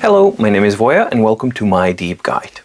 Hello, my name is Voya and welcome to my deep guide.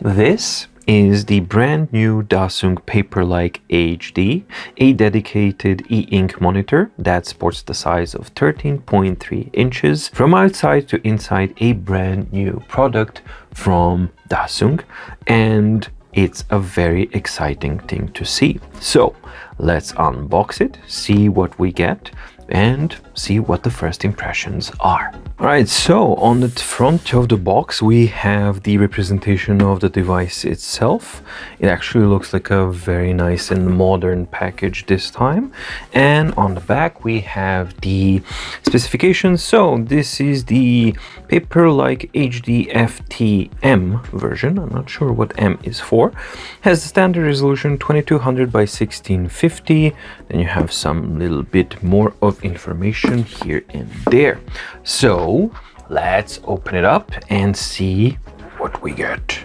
This is the brand new Dasung Paperlike HD, a dedicated e-ink monitor that sports the size of 13.3 inches. From outside to inside, a brand new product from Dasung, and it's a very exciting thing to see. So let's unbox it, see what we get, and see what the first impressions are. Alright, so on the front of the box we have the representation of the device itself. It actually looks like a very nice and modern package this time. And on the back we have the specifications. So this is the Paperlike HD FTM version. I'm not sure what M is for. Has the standard resolution 2200 by 1650. Then you have some little bit more of information here and there. So let's open it up and see what we get.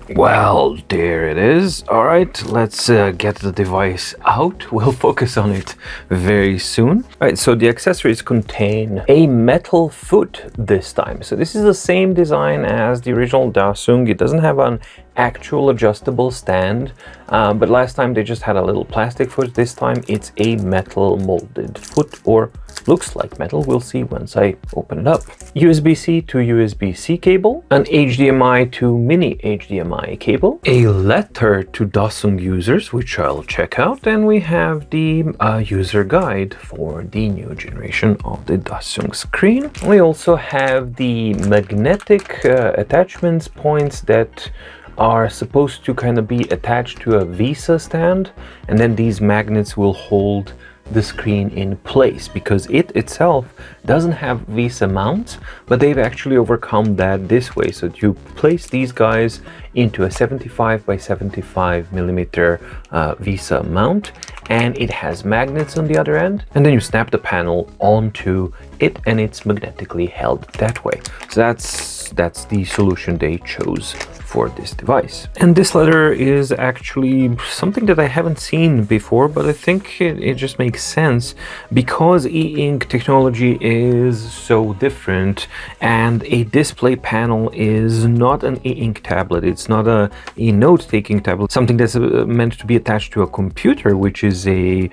Well, there it is. All right, let's get the device out. We'll focus on it very soon. All right, so the accessories contain a metal foot this time. So this is the same design as the original Dasung. It doesn't have an actual adjustable stand, but last time they just had a little plastic foot. This time it's a metal molded foot, or looks like metal. We'll see once I open it up. USB-C to USB-C cable, an HDMI to mini HDMI cable, a letter to Dasung users, which I'll check out, and we have the user guide for the new generation of the Dasung screen. We also have the magnetic attachments points that are supposed to kind of be attached to a VESA stand, and then these magnets will hold the screen in place, because it itself doesn't have VESA mounts, but they've actually overcome that this way. So you place these guys into a 75 by 75 millimeter VESA mount, and it has magnets on the other end, and then you snap the panel onto it and it's magnetically held that way. So that's the solution they chose for this device. And this letter is actually something that I haven't seen before, but I think it just makes sense because e-ink technology is so different, and a display panel is not an e-ink tablet. It's not a note-taking tablet, something that's meant to be attached to a computer, which is a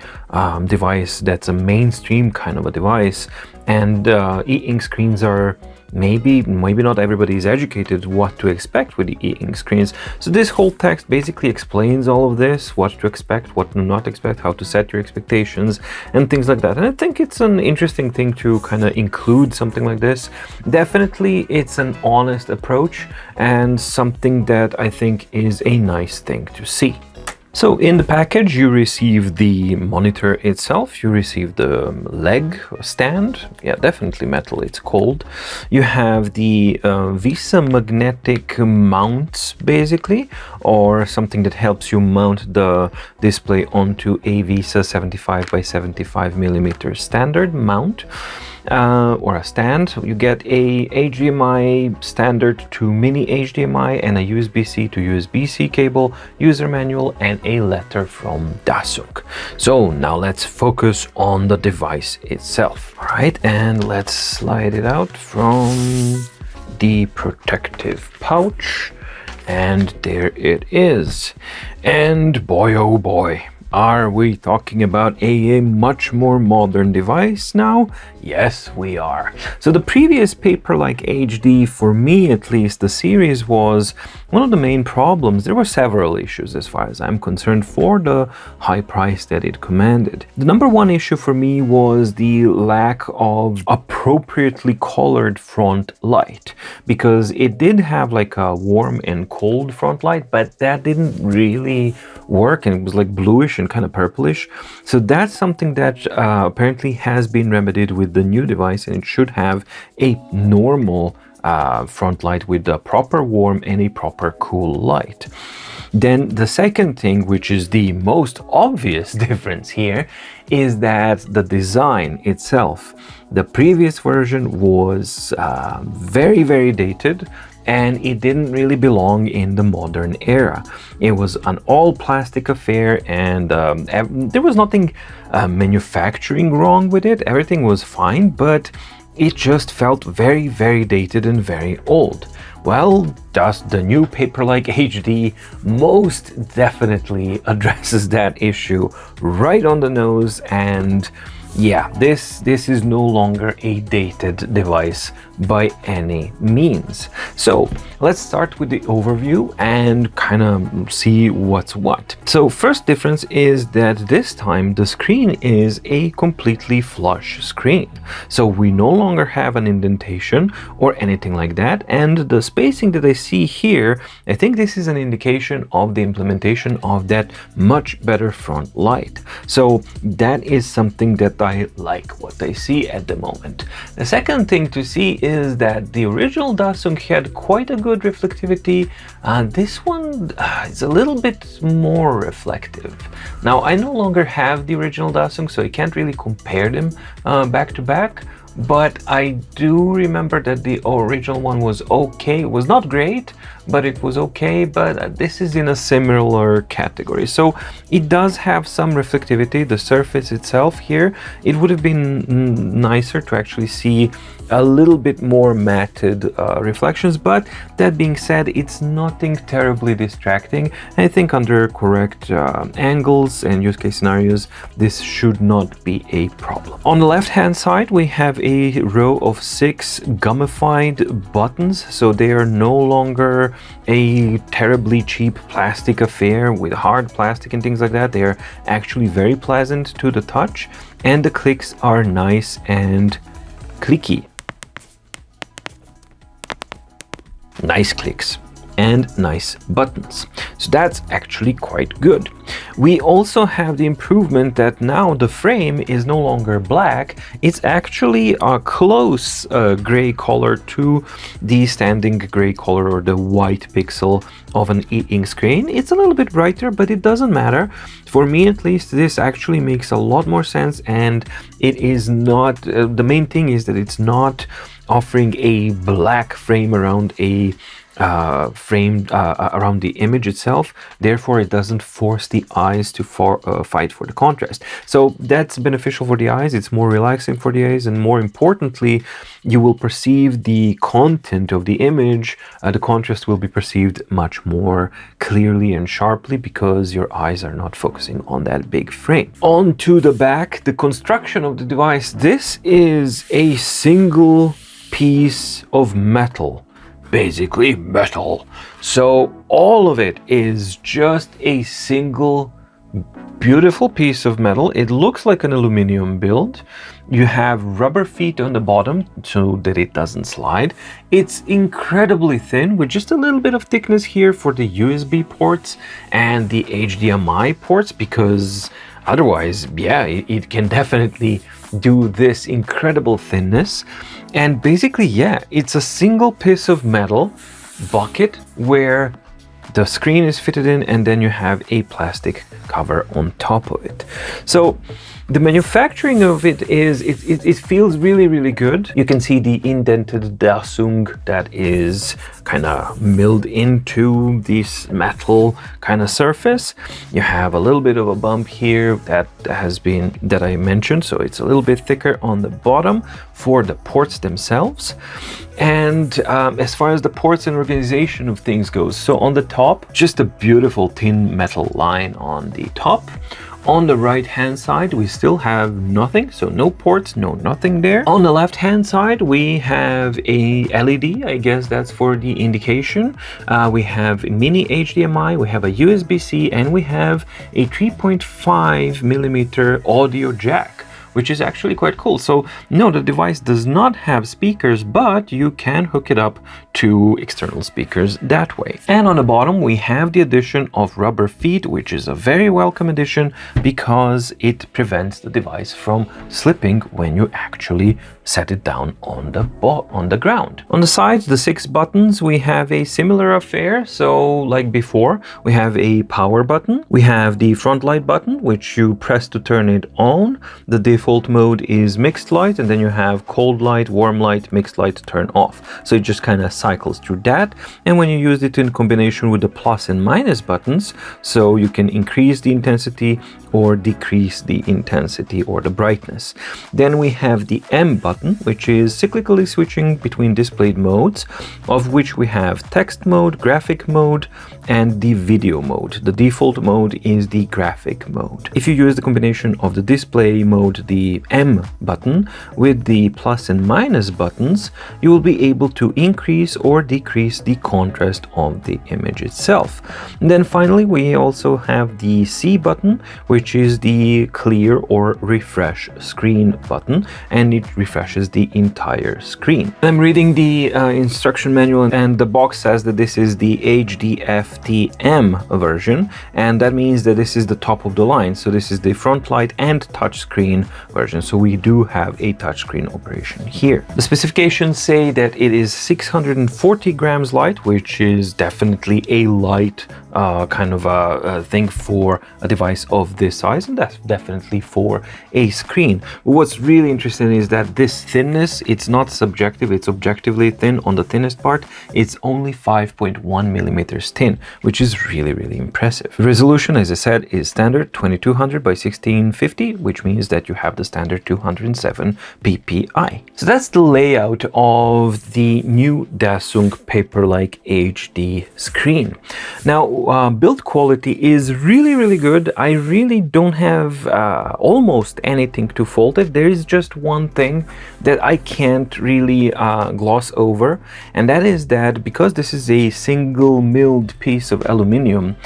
device that's a mainstream kind of a device. And e-ink screens are maybe not everybody is educated what to expect with the e-ink screens. So this whole text basically explains all of this, what to expect, what to not expect, how to set your expectations and things like that. And I think it's an interesting thing to kind of include something like this. Definitely it's an honest approach and something that I think is a nice thing to see. So in the package you receive the monitor itself, you receive the leg stand, yeah, definitely metal, it's cold. You have the VESA magnetic mounts basically, or something that helps you mount the display onto a VESA 75 by 75 millimeter standard mount. Or a stand. You get a HDMI standard to mini HDMI and a USB-C to USB-C cable, user manual, and a letter from Dasung. So now let's focus on the device itself. All right, and let's slide it out from the protective pouch, and there it is. And boy oh boy, are we talking about a much more modern device now? Yes, we are. So the previous Paperlike HD, for me at least, the series was one of the main problems. There were several issues as far as I'm concerned for the high price that it commanded. The number one issue for me was the lack of appropriately colored front light, because it did have like a warm and cold front light, but that didn't really work, and it was like bluish and kind of purplish. So that's something that apparently has been remedied with the new device, and it should have a normal front light with a proper warm and a proper cool light. Then the second thing, which is the most obvious difference here, is that the design itself. The previous version was very, very dated, and it didn't really belong in the modern era. It was an all plastic affair, and there was nothing manufacturing wrong with it. Everything was fine, but it just felt very, very dated and very old. Well, thus the new Paperlike HD most definitely addresses that issue right on the nose, and yeah, this is no longer a dated device by any means. So let's start with the overview and kind of see what's what. So first difference is that this time the screen is a completely flush screen. So we no longer have an indentation or anything like that, and the spacing that I see here, I think this is an indication of the implementation of that much better front light. So that is something that I like what I see at the moment. The second thing to see is that the original Dasung had quite a good reflectivity. This one is a little bit more reflective. Now, I no longer have the original Dasung, so I can't really compare them back to back. But I do remember that the original one was okay. It was not great, but it was okay. But this is in a similar category. So it does have some reflectivity. The surface itself here, it would have been nicer to actually see a little bit more matted reflections. But that being said, it's nothing terribly distracting. I think under correct angles and use case scenarios, this should not be a problem. On the left hand side, we have a row of 6 gummified buttons, so they are no longer a terribly cheap plastic affair with hard plastic and things like that. They are actually very pleasant to the touch, and the clicks are nice and clicky. Nice clicks and nice buttons. So that's actually quite good. We also have the improvement that now the frame is no longer black. It's actually a close gray color to the standing gray color or the white pixel of an e-ink screen. It's a little bit brighter, but it doesn't matter. For me at least, this actually makes a lot more sense, and it is not, the main thing is that it's not offering a black frame around a around the image itself. Therefore, it doesn't force the eyes to fight for the contrast. So that's beneficial for the eyes. It's more relaxing for the eyes, and more importantly, you will perceive the content of the image. The contrast will be perceived much more clearly and sharply because your eyes are not focusing on that big frame. On to the back, the construction of the device. This is a single piece of metal. Basically metal. So all of it is just a single beautiful piece of metal. It looks like an aluminum build. You have rubber feet on the bottom so that it doesn't slide. It's incredibly thin with just a little bit of thickness here for the USB ports and the HDMI ports, because otherwise, yeah, it can definitely do this incredible thinness. And basically, yeah, it's a single piece of metal bucket where the screen is fitted in, and then you have a plastic cover on top of it. So the manufacturing of it is, it feels really, really good. You can see the indented Dasung that is kind of milled into this metal kind of surface. You have a little bit of a bump here that I mentioned, so it's a little bit thicker on the bottom for the ports themselves. And as far as the ports and organization of things goes, so on the top, just a beautiful thin metal line on the top. On the right hand side, we still have nothing, so no ports, no nothing there. On the left hand side, we have a LED, I guess that's for the indication. We have mini HDMI, we have a USB-C, and we have a 3.5 millimeter audio jack, which is actually quite cool. So no, the device does not have speakers, but you can hook it up to external speakers that way. And on the bottom we have the addition of rubber feet, which is a very welcome addition because it prevents the device from slipping when you actually set it down on the ground. On the sides, the 6 buttons, we have a similar affair. So like before, we have a power button, we have the front light button, which you press to turn it on. The default mode is mixed light, and then you have cold light, warm light, mixed light to turn off. So it just kind of cycles through that. And when you use it in combination with the plus and minus buttons, so you can increase the intensity or decrease the intensity or the brightness. Then we have the M button, which is cyclically switching between displayed modes, of which we have text mode, graphic mode, and the video mode. The default mode is the graphic mode. If you use the combination of the display mode, the M button, with the plus and minus buttons, you will be able to increase or decrease the contrast of the image itself. And then finally, we also have the C button, which is the clear or refresh screen button, and it refreshes the entire screen. I'm reading the instruction manual, and the box says that this is the HDFTM version, and that means that this is the top of the line. So this is the front light and touchscreen version. So we do have a touchscreen operation here. The specifications say that it is 640 grams light, which is definitely a light kind of a thing for a device of this size, and that's definitely for a screen. What's really interesting is that this thinness, it's not subjective, it's objectively thin. On the thinnest part, it's only 5.1 millimeters thin, which is really impressive. Resolution, as I said, is standard 2200 by 1650, which means that you have the standard 207 ppi. So that's the layout of the new Dasung Paperlike HD screen. Now, build quality is really good. I really don't have almost anything to fault it. There is just one thing that I can't really gloss over, and that is that because this is a single milled piece of aluminum,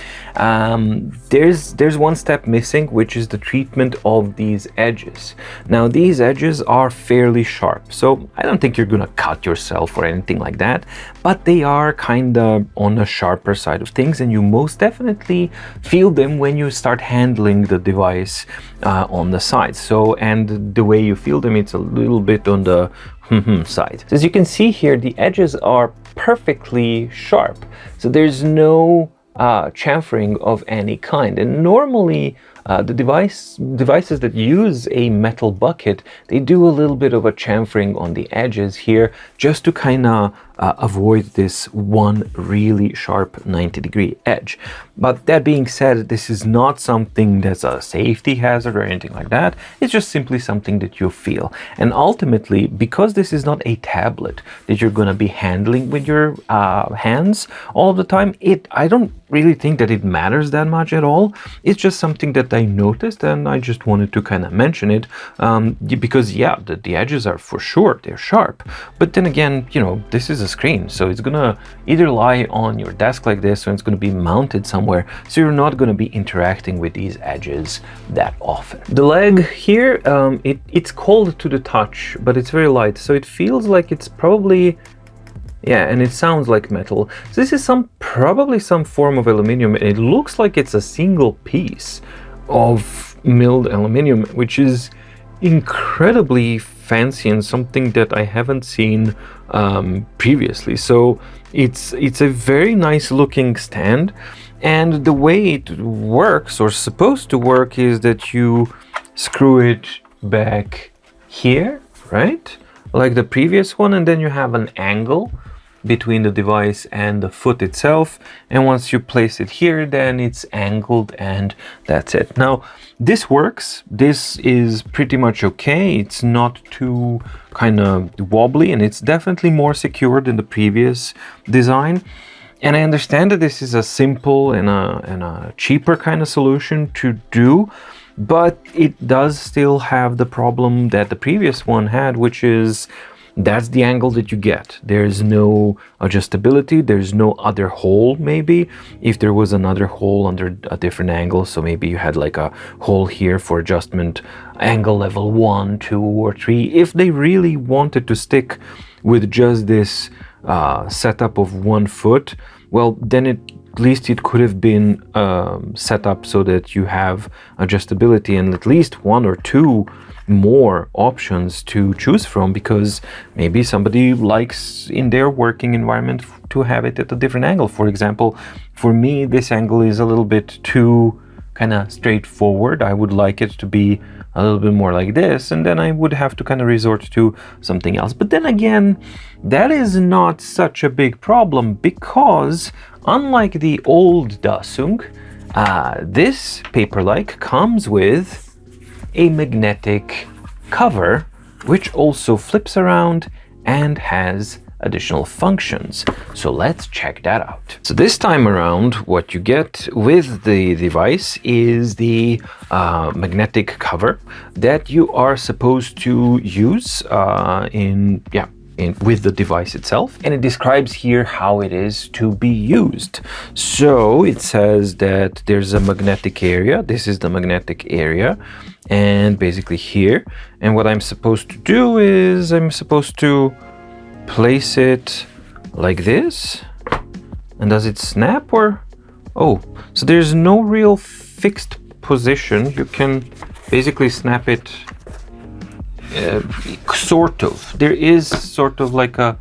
there's one step missing, which is the treatment of these edges. Now these edges are fairly sharp, so I don't think you're gonna cut yourself or anything like that, but they are kind of on the sharper side of things, and you most definitely feel them when you start handling the device on the side. So, and the way you feel them, it's a little bit on the side. So as you can see here, the edges are perfectly sharp, so there's no chamfering of any kind. And normally the devices that use a metal bucket, they do a little bit of a chamfering on the edges here just to kind of avoid this one really sharp 90-degree edge. But that being said, this is not something that's a safety hazard or anything like that. It's just simply something that you feel. And ultimately, because this is not a tablet that you're going to be handling with your hands all the time, I don't really think that it matters that much at all. It's just something that I noticed, and I just wanted to kind of mention it because yeah, the edges are for sure, they're sharp. But then again, you know, this is a screen, so it's gonna either lie on your desk like this, or it's gonna be mounted somewhere, so you're not gonna be interacting with these edges that often. The leg here, it's cold to the touch, but it's very light, so it feels like it's probably, yeah, and it sounds like metal. So this is probably some form of aluminum, and it looks like it's a single piece of milled aluminum, which is incredibly fancy and something that I haven't seen previously. So it's a very nice looking stand, and the way it works, or supposed to work, is that you screw it back here, right, like the previous one, and then you have an angle between the device and the foot itself, and once you place it here, then it's angled, and that's it. Now this works, this is pretty much okay, it's not too kind of wobbly, and it's definitely more secure than the previous design. And I understand that this is a simple and a cheaper kind of solution to do, but it does still have the problem that the previous one had, which is that's the angle that you get. There's no adjustability, there's no other hole. Maybe if there was another hole under a different angle, so maybe you had like a hole here for adjustment, angle level 1, 2, or 3. If they really wanted to stick with just this setup of 1 foot, well, then at least it could have been set up so that you have adjustability and at least 1 or 2 more options to choose from, because maybe somebody likes in their working environment to have it at a different angle. For example, for me, this angle is a little bit too kind of straightforward. I would like it to be a little bit more like this, and then I would have to kind of resort to something else. But then again, that is not such a big problem, because unlike the old Dasung, this Paperlike comes with a magnetic cover, which also flips around and has additional functions. So let's check that out. So this time around, what you get with the device is the magnetic cover that you are supposed to use with the device itself, and it describes here how it is to be used. So it says that there's a magnetic area. This is the magnetic area, and basically here, and what I'm supposed to do is I'm supposed to place it like this. And does it snap, or oh, so there's no real fixed position. You can basically snap it sort of. There is sort of like a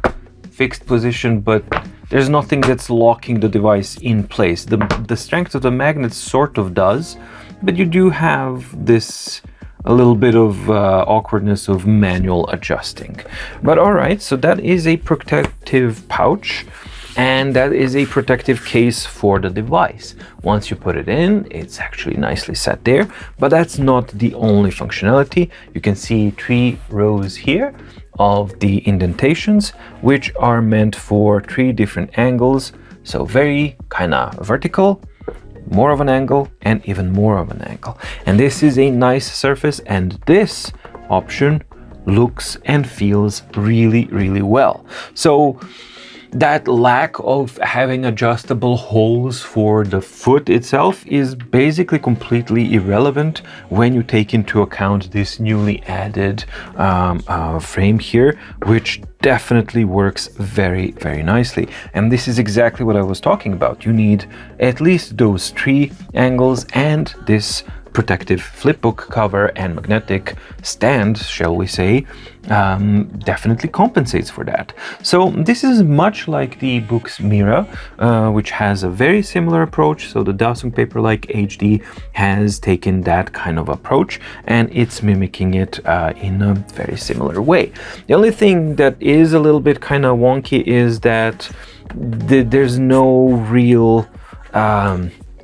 fixed position, but there's nothing that's locking the device in place. The strength of the magnet sort of does, but you do have this a little bit of awkwardness of manual adjusting. But all right, so that is a protective pouch, and that is a protective case for the device. Once you put it in, it's actually nicely set there, but that's not the only functionality. You can see 3 rows here of the indentations, which are meant for 3 different angles. So very kind of vertical, more of an angle, and even more of an angle. And this is a nice surface, and this option looks and feels really, really well. So that lack of having adjustable holes for the foot itself is basically completely irrelevant when you take into account this newly added frame here, which definitely works very, very nicely. And this is exactly what I was talking about. You need at least those 3 angles, and this protective flipbook cover and magnetic stand, shall we say, definitely compensates for that. So this is much like the Book's Mira, which has a very similar approach. So the Dasung Paperlike HD has taken that kind of approach, and it's mimicking it in a very similar way. The only thing that is a little bit kind of wonky is that there's no real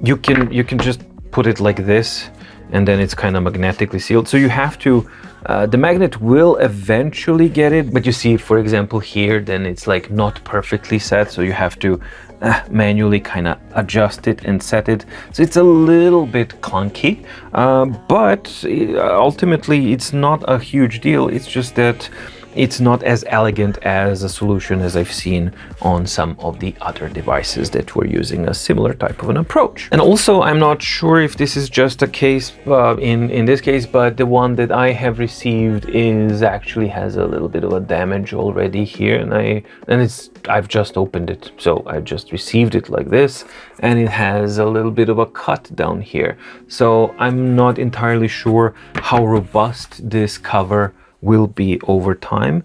you can just put it like this, and then it's kind of magnetically sealed. So you have to, the magnet will eventually get it, but you see, for example, here, then it's like not perfectly set. So you have to manually kind of adjust it and set it. So it's a little bit clunky, but ultimately it's not a huge deal. It's just that it's not as elegant as a solution as I've seen on some of the other devices that were using a similar type of an approach. And also, I'm not sure if this is just a case in this case, but the one that I have received is actually has a little bit of a damage already here, and I've just opened it, so I just received it like this, and it has a little bit of a cut down here. So I'm not entirely sure how robust this cover will be over time.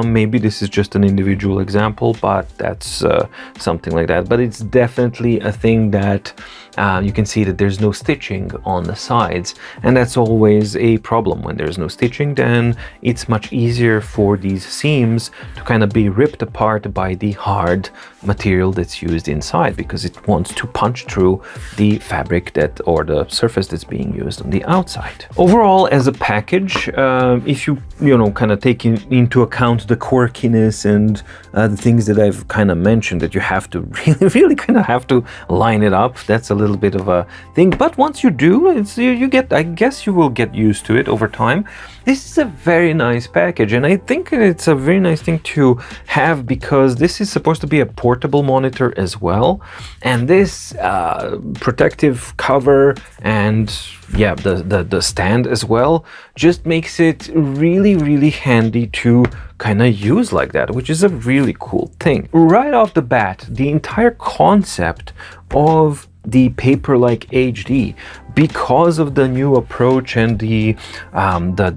Maybe this is just an individual example, but that's something like that. But it's definitely a thing that you can see that there's no stitching on the sides, and that's always a problem. When there's no stitching, then it's much easier for these seams to kind of be ripped apart by the hard material that's used inside, because it wants to punch through the fabric or the surface that's being used on the outside. Overall, as a package, if you kind of take into account the quirkiness and the things that I've kind of mentioned, that you have to really kind of have to line it up, that's a little bit of a thing. But once you do, you get, I guess you will get used to it over time. This is a very nice package, and I think it's a very nice thing to have because this is supposed to be a portable monitor as well. And this protective cover and yeah, the stand as well just makes it really, really handy to kind of use like that, which is a really cool thing. Right off the bat, the entire concept of the Paperlike HD, because of the new approach and the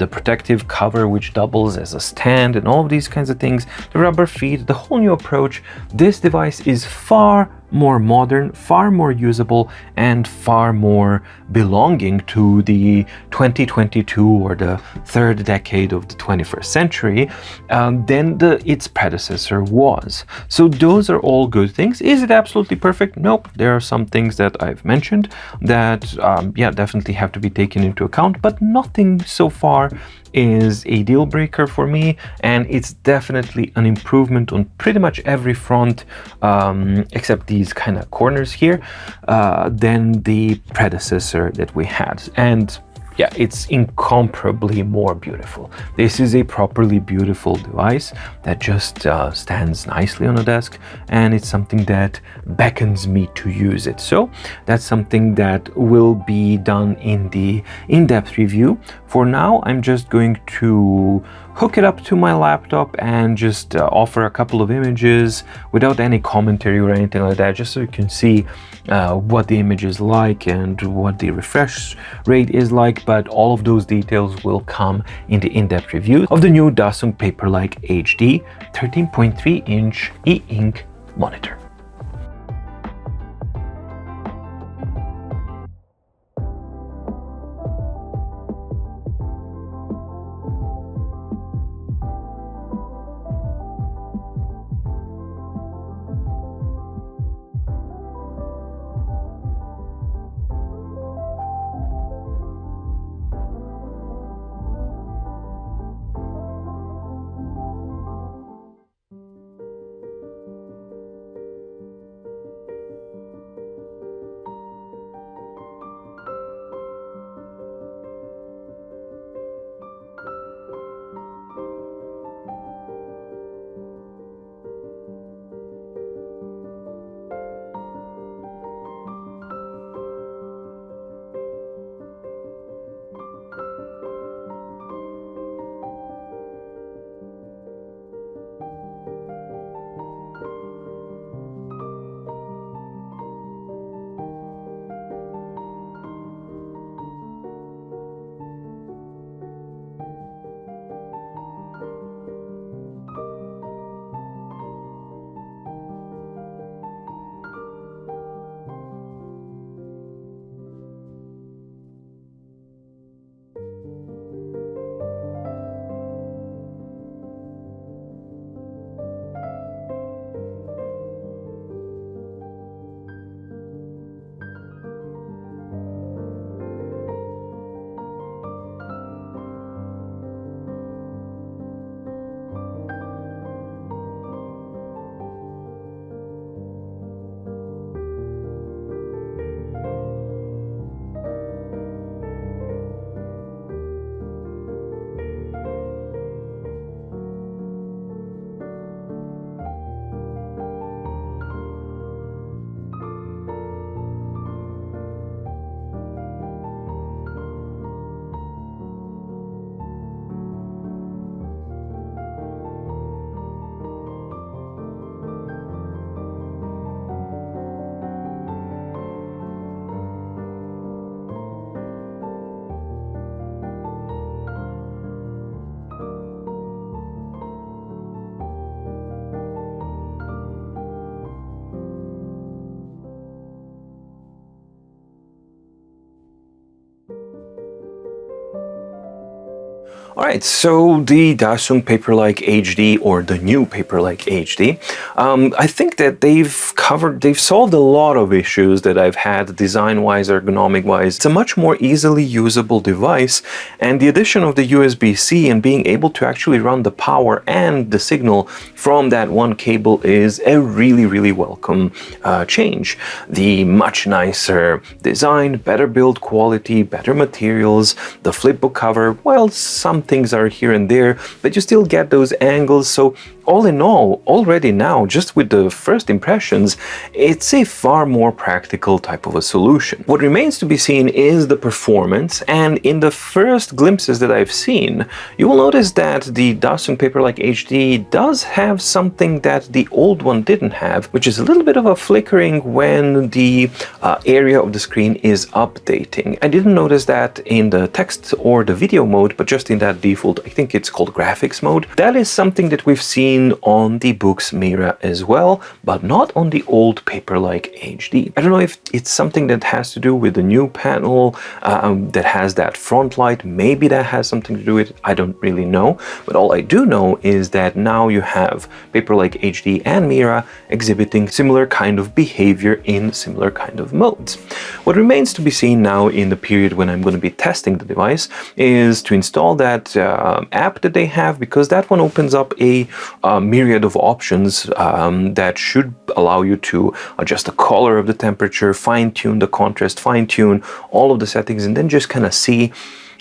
protective cover which doubles as a stand and all of these kinds of things, the rubber feet, the whole new approach, this device is far more modern, far more usable, and far more belonging to the 2022 or the third decade of the 21st century than its predecessor was. So those are all good things. Is it absolutely perfect? Nope. There are some things that I've mentioned that yeah, definitely have to be taken into account, but nothing so far is a deal breaker for me, and it's definitely an improvement on pretty much every front except these kind of corners here than the predecessor that we had. And yeah, it's incomparably more beautiful. This is a properly beautiful device that just stands nicely on a desk, and it's something that beckons me to use it. So that's something that will be done in the in-depth review. For now, I'm just going to hook it up to my laptop and just offer a couple of images without any commentary or anything like that, just so you can see what the image is like and what the refresh rate is like. But all of those details will come in the in-depth review of the new Dasung Paperlike HD 13.3-inch e-ink monitor. Alright, so the Dasung Paperlike HD, or the new Paperlike HD, I think that they've solved a lot of issues that I've had design-wise, ergonomic-wise. It's a much more easily usable device, and the addition of the USB-C and being able to actually run the power and the signal from that one cable is a really, really welcome change. The much nicer design, better build quality, better materials, the flipbook cover, well, some things are here and there, but you still get those angles. So all in all, already now, just with the first impressions, it's a far more practical type of a solution. What remains to be seen is the performance, and in the first glimpses that I've seen, you will notice that the Dasung Paperlike HD does have something that the old one didn't have, which is a little bit of a flickering when the area of the screen is updating. I didn't notice that in the text or the video mode, but just in that default, I think it's called graphics mode. That is something that we've seen on the Boox Mira as well, but not on the old Paperlike HD. I don't know if it's something that has to do with the new panel that has that front light. Maybe that has something to do with it. I don't really know. But all I do know is that now you have Paperlike HD and Mira exhibiting similar kind of behavior in similar kind of modes. What remains to be seen now in the period when I'm going to be testing the device is to install that app that they have, because that one opens up a myriad of options that should allow you to adjust the color of the temperature, fine-tune the contrast, fine-tune all of the settings, and then just kind of see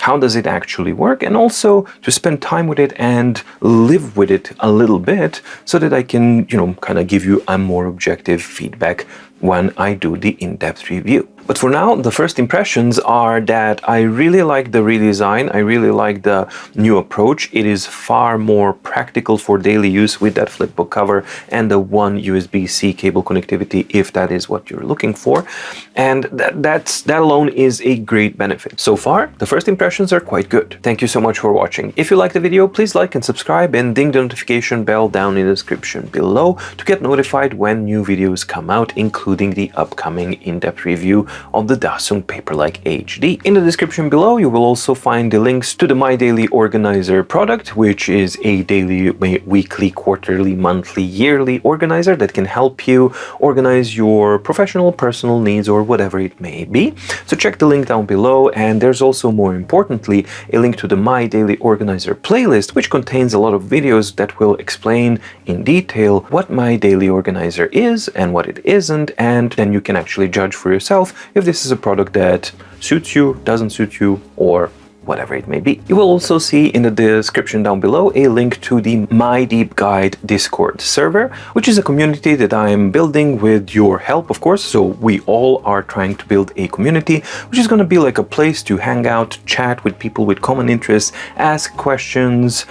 how does it actually work, and also to spend time with it and live with it a little bit so that I can, kind of give you a more objective feedback when I do the in-depth review. But for now, the first impressions are that I really like the redesign. I really like the new approach. It is far more practical for daily use with that flipbook cover and the one USB-C cable connectivity, if that is what you're looking for. And that alone is a great benefit. So far, the first impressions are quite good. Thank you so much for watching. If you liked the video, please like and subscribe and ding the notification bell down in the description below to get notified when new videos come out, including the upcoming in-depth review of the Dasung Paperlike HD. In the description below, you will also find the links to the My Daily Organizer product, which is a daily, weekly, quarterly, monthly, yearly organizer that can help you organize your professional, personal needs, or whatever it may be. So check the link down below, and there's also, more importantly, a link to the My Daily Organizer playlist, which contains a lot of videos that will explain in detail what My Daily Organizer is and what it isn't, and then you can actually judge for yourself if this is a product that suits you, doesn't suit you, or whatever it may be. You will also see in the description down below a link to the mydeepguide Discord server, which is a community that I am building with your help, of course. So we all are trying to build a community, which is going to be like a place to hang out, chat with people with common interests, ask questions,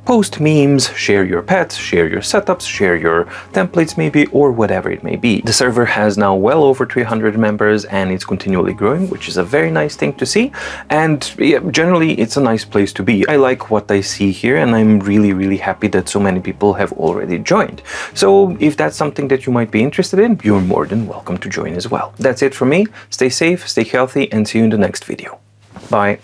post memes, share your pets, share your setups, share your templates maybe, or whatever it may be. The server has now well over 300 members and it's continually growing, which is a very nice thing to see. And yeah, generally it's a nice place to be. I like what I see here, and I'm really, really happy that so many people have already joined. So if that's something that you might be interested in, you're more than welcome to join as well. That's it from me. Stay safe, stay healthy, and see you in the next video. Bye.